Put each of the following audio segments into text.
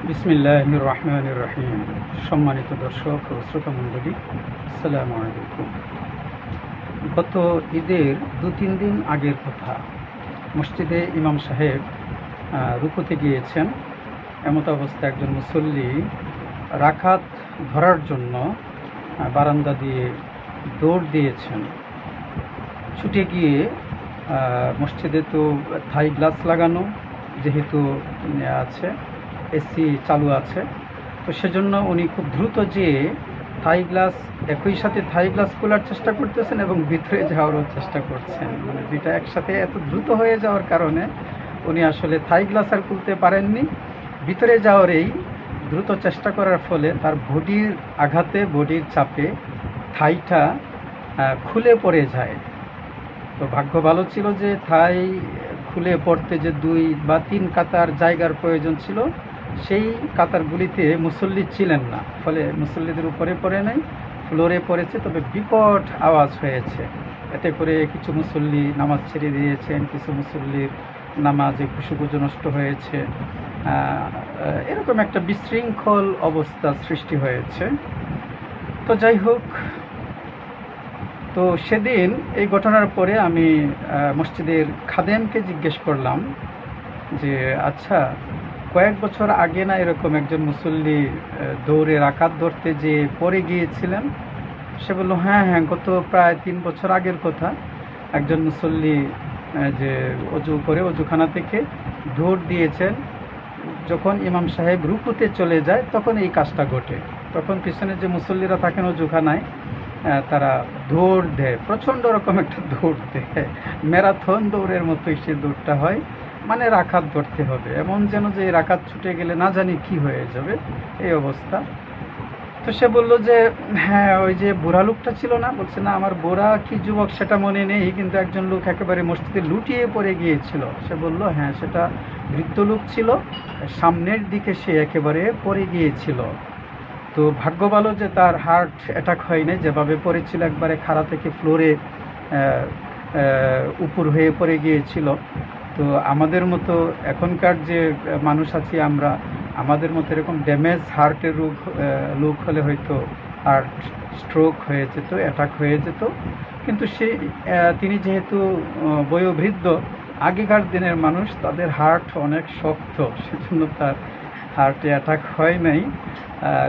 বিসমিল্লাহির রহমানির রহিম। সম্মানিত দর্শক ও শ্রোতা মণ্ডলী, আসসালামু আলাইকুম। গত ঈদের 2-3 দিন আগের কথা, মসজিদে ইমাম সাহেব রুকুতে গিয়েছেন। এমত অবস্থায় একজন মুসল্লি রাকাত ধরার জন্য বারান্দা দিয়ে দৌড় দিয়েছেন। ছুটে গিয়ে মসজিদে তো থাই গ্লাস লাগানো, যেহেতু আছে এসি চালু আছে, তো সেজন্য উনি খুব দ্রুত যেয়ে থাই গ্লাস, একই সাথে থাই গ্লাস খোলার চেষ্টা করতেছেন এবং ভিতরে যাওয়ারও চেষ্টা করছেন। মানে দুইটা একসাথে এত দ্রুত হয়ে যাওয়ার কারণে উনি আসলে থাই গ্লাস আর খুলতে পারেননি। ভিতরে যাওয়ারই দ্রুত চেষ্টা করার ফলে তার বডির আঘাতে, বডির চাপে থাইটা খুলে পড়ে যায়। তো ভাগ্য ভালো ছিল যে থাই খুলে পড়তে যে 2 বা 3 কাতার জায়গার প্রয়োজন ছিল, সেই কাতারগুলিতে মুসল্লি ছিলেন না, ফলে মুসল্লিদের উপরে পড়ে নাই, ফ্লোরে পড়েছে। তবে বিকট আওয়াজ হয়েছে, এতে করে কিছু মুসল্লি নামাজ ছেড়ে দিয়েছেন, কিছু মুসল্লির নামাজে খুশুখুজু নষ্ট হয়েছে। এরকম একটা বিশৃঙ্খল অবস্থা সৃষ্টি হয়েছে। তো যাই হোক, তো সেদিন এই ঘটনার পরে আমি মসজিদের খাদেমকে জিজ্ঞেস করলাম যে, আচ্ছা, কয়েক বছর আগে না এরকম একজন মুসল্লি দৌড়ে রাকাত ধরতে যে পড়ে গিয়েছিলেন? সে বলল, হ্যাঁ হ্যাঁ, গত প্রায় 3 বছর আগের কথা। একজন মুসল্লি যে অজু করে অজুখানা থেকে দৌড় দিয়েছেন, যখন ইমাম সাহেব রুকুতে চলে যায় তখন এই কাজটা ঘটে। তখন পিছনে যে মুসল্লিরা থাকেন অজুখানায়, তারা দৌড় দেয়, প্রচণ্ড রকম একটা দৌড় দেয়, ম্যারাথন দৌড়ের মতোই সে দৌড়টা হয়। মানে রাকাত ধরতে হবে, এমন যেন যে এই রাকাত ছুটে গেলে না জানি কি হয়ে যাবে, এই অবস্থা। তো সে বলল যে, হ্যাঁ, ওই যে বুড়া লোকটা ছিল না? বলছে, না, আমার বুড়া কি যুবক সেটা মনে নেই, কিন্তু একজন লোক একেবারে মসজিদে লুটিয়ে পড়ে গিয়েছিল। সে বলল, হ্যাঁ, সেটা বৃদ্ধ লোক ছিল, সামনের দিকে সে একেবারে পড়ে গিয়েছিল। তো ভাগ্য ভালো যে তার হার্ট অ্যাটাক হয়নি, যেভাবে পড়েছিল একবারে খাড়া থেকে ফ্লোরে উপর হয়ে পড়ে গিয়েছিল। তো আমাদের মতো এখনকার যে মানুষ আছি আমরা, আমাদের মতো এরকম ড্যামেজ হার্টের লোক হলে হয়তো হার্ট স্ট্রোক হয়ে যেত, অ্যাটাক হয়ে যেত। কিন্তু তিনি যেহেতু বয়োবৃদ্ধ, আগেকার দিনের মানুষ, তাদের হার্ট অনেক শক্ত, সেজন্য তার হার্টে অ্যাটাক হয় নাই।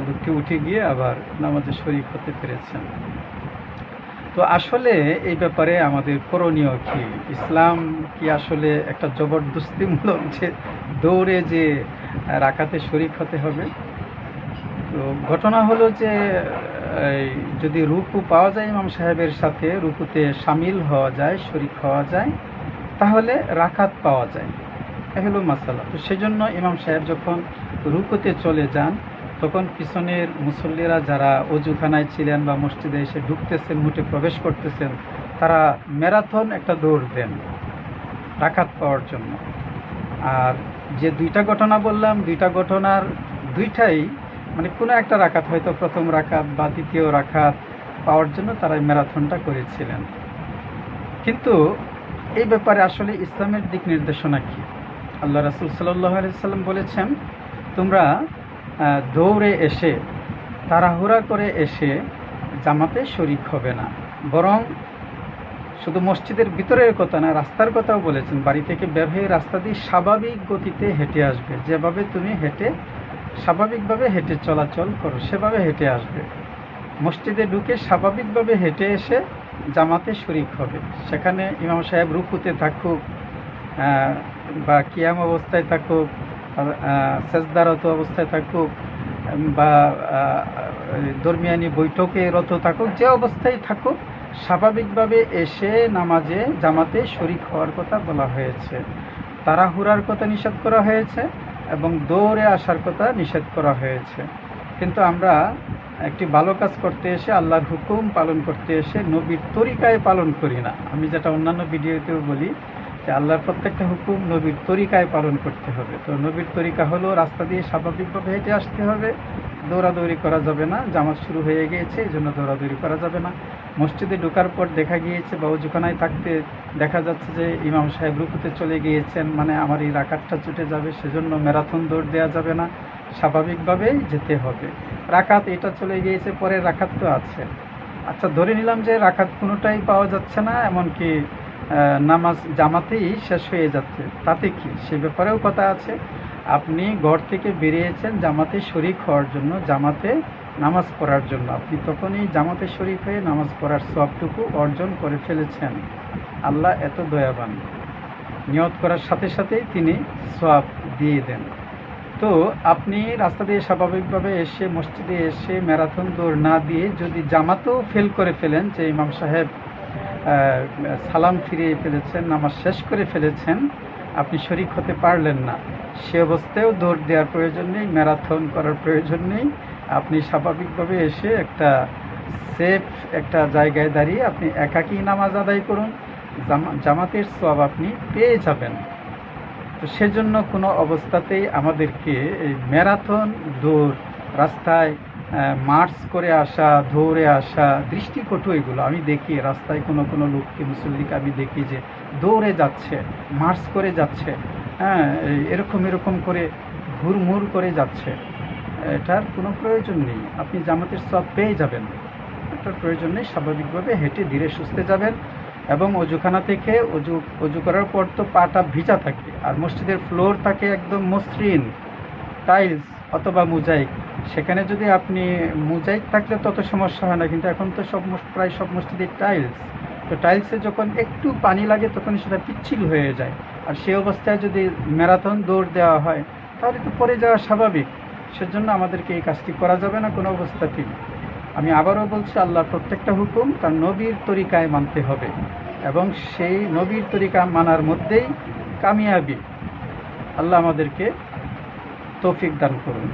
লোকটি উঠে গিয়ে আবার নামাজে শরীক হতে পেরেছেন। তো আসলে এই ব্যাপারে আমাদের করণীয় কি? ইসলাম কি আসলে একটা জবরদস্তিমূলক যে দৌড়ে যে রাকাতে শরীক হতে হবে? তো ঘটনা হলো যে, যদি রুকু পাওয়া যায় ইমাম সাহেবের সাথে, রুকুতে সামিল হওয়া যায়, শরীক হওয়া যায়, তাহলে রাকাত পাওয়া যায়। এ হলো মাসালা। তো সেজন্য ইমাম সাহেব যখন রুকুতে চলে যান, তখন পিছনের মুসল্লিরা যারা অজুখানায় ছিলেন বা মসজিদে এসে ঢুকতেছেন, মুটে প্রবেশ করতেছেন, তারা ম্যারাথন একটা দৌড় দেন রাকাত পাওয়ার জন্য। আর যে 2টা ঘটনা বললাম, 2টা ঘটনার 2টাই মানে কোনো একটা রাকাত, হয়তো প্রথম রাকাত বা দ্বিতীয় রাকাত পাওয়ার জন্য তারা ম্যারাথনটা করেছিলেন। কিন্তু এই ব্যাপারে আসলে ইসলামের দিক নির্দেশনা কি? আল্লাহ রাসূল সাল্লাল্লাহু আলাইহি সাল্লাম বলেছেন, তোমরা দৌড়ে এসে, তাড়াহুড়া করে এসে জামাতে শরীক হবে না, বরং শুধু মসজিদের ভিতরের কথা না, রাস্তার কথাও বলেছেন। বাড়ি থেকে বের হয়ে রাস্তা দিয়ে স্বাভাবিক গতিতে হেঁটে আসবে, যেভাবে তুমি স্বাভাবিকভাবে হেঁটে চলাচল করো, সেভাবে হেঁটে আসবে। মসজিদে ঢুকে স্বাভাবিকভাবে হেঁটে এসে জামাতে শরীক হবে। সেখানে ইমাম সাহেব রুকুতে থাকুক বা কিয়াম অবস্থায় থাকুক, সেজদারত অবস্থায় থাকুক বা দরমিয়ানি বৈঠকে রত থাকুক, যে অবস্থায় থাকুক, স্বাভাবিকভাবে এসে জামাতে শরীক হওয়ার কথা বলা হয়েছে। তাড়াহুড়ার কথা নিষেধ করা হয়েছে এবং দৌড়ে আসার কথা নিষেধ করা হয়েছে। কিন্তু আমরা একটি ভালো কাজ করতে এসে, আল্লাহর হুকুম পালন করতে এসে নবীর তরিকায় পালন করি না। আমি যেটা অন্যান্য ভিডিওতেও বলি যে আল্লাহর প্রত্যেকটা হুকুম নবীর তরিকায় পালন করতে হবে। তো নবীর তরিকা হলো রাস্তা দিয়ে স্বাভাবিকভাবে হেঁটে আসতে হবে, দৌড়াদৌড়ি করা যাবে না। জামাত শুরু হয়ে গিয়েছে, এই জন্য দৌড়াদৌড়ি করা যাবে না। মসজিদে ঢোকার পর দেখা গিয়েছে বা অজুখানায় থাকতে দেখা যাচ্ছে যে ইমাম সাহেব রুকুতে চলে গিয়েছেন, মানে আমার এই রাকাতটা ছুটে যাবে, সেজন্য ম্যারাথন দৌড় দেওয়া যাবে না। স্বাভাবিকভাবেই যেতে হবে। রাকাত এটা চলে গিয়েছে, পরে রাকাত তো আছে। আচ্ছা, ধরে নিলাম যে রাকাত কোনোটাই পাওয়া যাচ্ছে না, এমনকি নামাজ জামাতেই শেষ হয়ে যাচ্ছে, তাতে কি? সে ব্যাপারেও কথা আছে। আপনি ঘর থেকে বেরিয়েছেন জামাতে শরিক হওয়ার জন্য, জামাতে নামাজ পড়ার জন্য, আপনি তখনই জামাতে শরিক হয়ে নামাজ পড়ার সওয়াবটুকু অর্জন করে ফেলেছেন। আল্লাহ এত দয়াবান, নিয়ত করার সাথে সাথেই তিনি সওয়াব দিয়ে দেন। তো আপনি রাস্তা দিয়ে স্বাভাবিকভাবে এসে মসজিদে এসে ম্যারাথন দৌড় না দিয়ে যদি জামাতেও ফেল করে ফেলেন, যে ইমাম সাহেব সালাম ফিরিয়ে ফেলেছেন, নামাজ শেষ করে ফেলেছেন, আপনি শরিক হতে পারলেন না, সে অবস্থায়ও দৌড় দেওয়ার প্রয়োজন নেই, ম্যারাথন করার প্রয়োজন নেই। আপনি স্বাভাবিকভাবে এসে একটা সেফ একটা জায়গায় দাঁড়িয়ে আপনি একাকী নামাজ আদায় করুন, জামাতের সওয়াব আপনি পেয়ে যাবেন। তো সেজন্য কোনো অবস্থাতেই আমাদেরকে এই ম্যারাথন দৌড়, রাস্তায় মার্চ করে আসা, দৌড়ে আসা, দৃষ্টিকটু এগুলো আমি দেখি। রাস্তায় কোনো কোনো লোককে, মুসল্লিকে আমি দেখি যে দৌড়ে যাচ্ছে, মার্চ করে যাচ্ছে, হ্যাঁ, এরকম এরকম করে হুড়মুড় করে যাচ্ছে। এটার কোনো প্রয়োজন নেই, আপনি জামাতের সওয়াব পেয়ে যাবেন। এটার প্রয়োজন নেই, স্বাভাবিকভাবে হেঁটে ধীরে সুস্থে যাবেন। এবং অজুখানা থেকে অজু করার পর তো পাটা ভিজা থাকে, আর মসজিদের ফ্লোর থাকে একদম মসৃণ টাইলস অথবা মোজাইক। সেখানে যদি আপনি মোজাইক থাকলে তত সমস্যা হয় না, কিন্তু এখন তো প্রায় সব মসজিদে টাইলস। তো টাইলসে যখন একটু পানি লাগে তখন সেটা পিচ্ছিল হয়ে যায়, আর সেই অবস্থায় যদি ম্যারাথন দৌড় দেওয়া হয় তাহলে তো পড়ে যাওয়া স্বাভাবিক। সেজন্য আমাদেরকে এই কাজটি করা যাবে না কোনো অবস্থাতেই। আমি আবারও বলছি, আল্লাহর প্রত্যেকটা হুকুম তার নবীর তরিকায় মানতে হবে, এবং সেই নবীর তরিকা মানার মধ্যেই কামিয়াবি। আল্লাহ আমাদেরকে তৌফিক দান করুন।